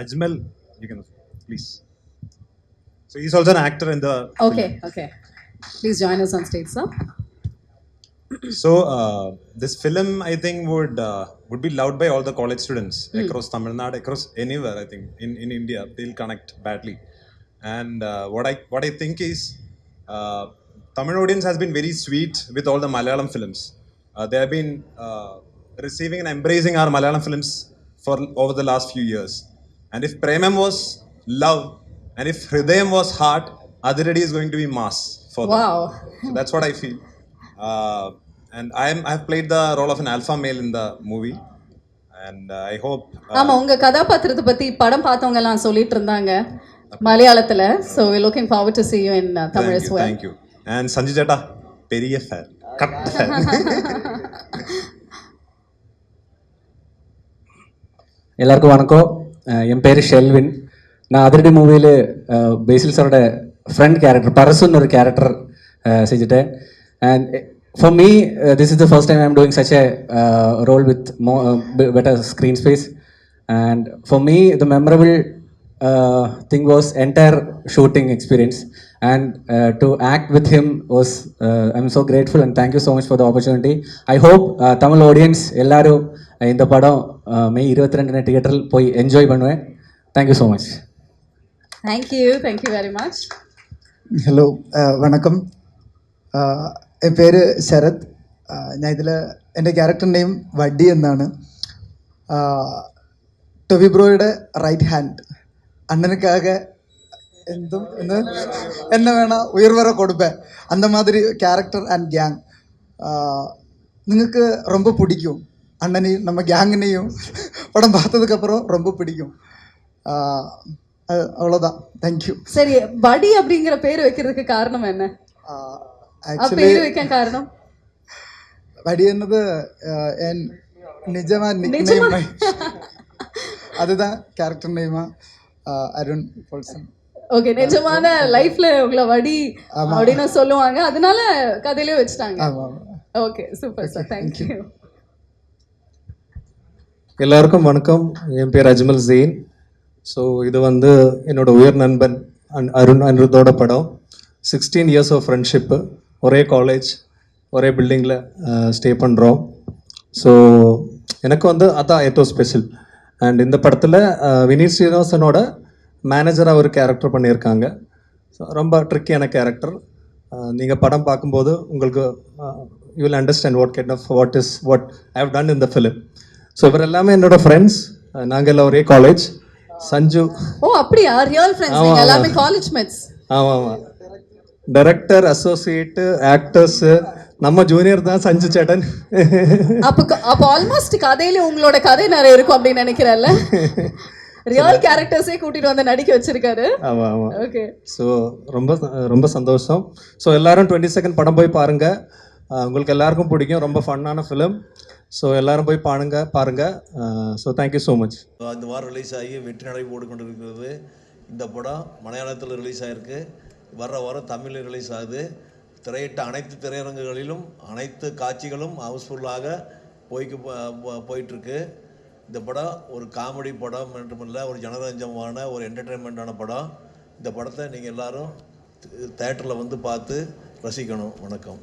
Ajmal, you can please. So he's also an actor in the Okay. Please join us on stage, sir. So this film, I think, would be loved by all the college students across Tamil Nadu, across anywhere. I think in India, they'll connect badly. And what I think is, Tamil audience has been very sweet with all the Malayalam films. They have been receiving and embracing our Malayalam films for over the last few years. And if Premam was love, and if Hridayam was heart, Adiradi is going to be mass for them. Wow. So that's what I feel. And I've played the role of an alpha male in the movie, and I hope. ஆமா, உங்க கதாபாத்திரத்தை பத்தி படம் பார்த்தவங்க எல்லாம் சொல்லிட்டு இருந்தாங்க மலையாளத்துல. So we're looking forward to see you in Tamil as well. Thank you. And Sanjay Jetta, periya fan, cut fan. எல்லாருக்கும் வணக்கம். என் பேர் ஷெல்வின். நான் அதிரடி மூவியில் பேசில் சாரோட ஃப்ரெண்ட் கேரக்டர் பரசுன்னு ஒரு கேரக்டர் செஞ்சுட்டேன். And for me this is the first time I am doing such a role with better screen space. And for me the memorable thing was entire shooting experience, and to act with him was I'm so grateful and thank you so much for the opportunity. I hope Tamil audience எல்லாரும் இந்த படம் மே 22 தியேட்டரில் போய் enjoy பண்ணுவேன். Thank you so much. Thank you very much. Hello, വണക്കം. എൻ്റെ പേര് ശരത്. ഞാൻ ഇതിൽ എൻ്റെ ക്യാരക്ടർ നെയിം വഡ്ഡി എന്നാണ്. ടൊവി ബ്രോയുടെ റൈറ്റ് ഹാൻഡ്. அண்ணனுக்காக എന്തും என்ன வேணால் உயிர் வர கொடுப்பேன், அந்த மாதிரி கேரக்டர் அண்ட் கேங். നിങ്ങൾക്ക് ரொம்ப பிடிக்கும் அண்ணனையும் நம்ம கேங்கினையும் படம் பார்த்ததுக்கப்புறம் ரொம்ப பிடிக்கும். அவ்வளோதான். தேங்க்யூ. சரி, வடி அப்படிங்கிற பேர் வைக்கிறதுக்கு காரணம் என்ன? ஆக்சுவலி பேர் வைக்க காரணம் വടി എന്നത് എൻ നിജമാ നിക്നെയിം. அதுதான் கேரக்டர் நேமா அருண் பொல்சன். ஓகே, நிஜமான லைஃப்ல உங்களை வடி அப்படின்னு சொல்லுவாங்க, அதனால கதையிலே வச்சுட்டாங்க. Okay, super sir, thank you. எல்லாருக்கும் வணக்கம். என் பேர் அஜ்மல் ஜெயின். ஸோ இது வந்து என்னோட உயர் நண்பன் அருண் அனிருத்தோட படம். 16 இயர்ஸ் ஆஃப் ஃப்ரெண்ட்ஷிப்பு, ஒரே காலேஜ், ஒரே பில்டிங்கில் ஸ்டே பண்ணுறோம். ஸோ எனக்கு வந்து அதான் ஏத்தோ ஸ்பெஷல். அண்ட் இந்த படத்தில் வினீத் ஸ்ரீனிவாசனோட மேனேஜராக ஒரு கேரக்டர் பண்ணியிருக்காங்க. ஸோ ரொம்ப ட்ரிக்கியான கேரக்டர். நீங்கள் படம் பார்க்கும்போது உங்களுக்கு you will understand what I have done in the film. So இவர் எல்லாமே என்னோடய ஃப்ரெண்ட்ஸ். நாங்கள் எல்லாம் ஒரே காலேஜ். சஞ்சு. ஓ அப்படியா? ரியல் ஃப்ரெண்ட்ஸ் நீங்க எல்லாமே காலேஜ் மேட்ஸ்? ஆமாம். டைரக்டர், அசோசியேட்டு, ஆக்டர்ஸு நம்ம ஜூனியர் தான் சஞ்சு சேட்டன். அப்போ ஆல்மோஸ்ட் கதையில உங்களோட கதை நிறைய இருக்கும் அப்படின்னு நினைக்கிறேன்ல. ரியல் கேரக்டர்ஸே கூட்டிட்டு வந்து நடிக்க வச்சிருக்காரு. ஆமாம். ஓகே. ஸோ ரொம்ப சந்தோஷம். ஸோ எல்லாரும் 22 படம் போய் பாருங்கள். உங்களுக்கு எல்லாருக்கும் பிடிக்கும். ரொம்ப ஃபன்னான ஃபிலிம். ஸோ எல்லாரும் போய் பாருங்க. So thank you so much. இந்த வாரம் ரிலீஸ் ஆகி வெற்றி நடை ஓடிக்கொண்டிருக்கிறது. இந்த படம் மலையாளத்தில் ரிலீஸ் ஆகிருக்கு. வர்ற வாரம் தமிழில் ரிலீஸ் ஆகுது. திரையிட்ட அனைத்து திரையரங்குகளிலும் அனைத்து காட்சிகளும் ஹவுஸ்ஃபுல்லாக போயிட்டுருக்கு. இந்த படம் ஒரு காமெடி படம் மட்டுமில்லை, ஒரு ஜனரஞ்சமான ஒரு என்டர்டெயின்மெண்ட்டான படம். இந்த படத்தை நீங்கள் எல்லோரும் தேட்டரில் வந்து பார்த்து ரசிக்கணும். வணக்கம்.